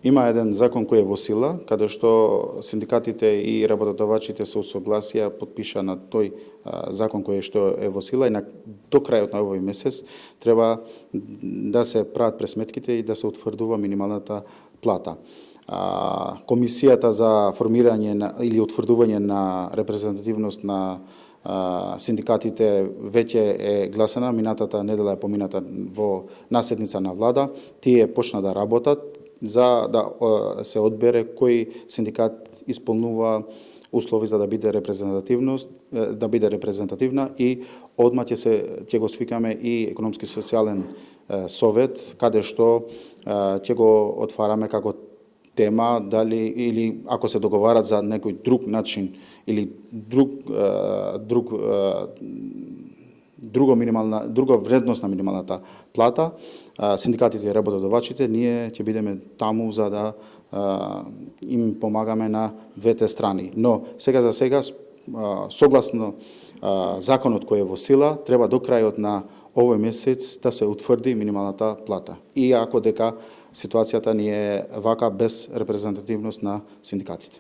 Има еден закон кој е во сила, каде што синдикатите и работодавачите се усогласија, потпиша на тој закон кој е во сила и до крајот на овој месец треба да се прават пресметките и да се утврдува минималната плата. Комисијата за формирање или утврдување на репрезентативност на синдикатите веќе е гласена, минатата недела е помината во наседница на влада. Тие почна да работат за да се одбере кој синдикат исполнува услови за да биде репрезентативна и одма ќе го свикаме и економски социјален совет, каде што ќе го отвараме како тема, дали или ако се договарат за некој друг начин или друга вредност на минималната плата, синдикатите и работодавачите, ние ќе бидеме таму за да им помагаме на двете страни. Но сега за сега, согласно законот кој е во сила, треба до крајот на овој месец да се утврди минималната плата. И ако дека ситуацијата ни е вака без репрезентативност на синдикатите.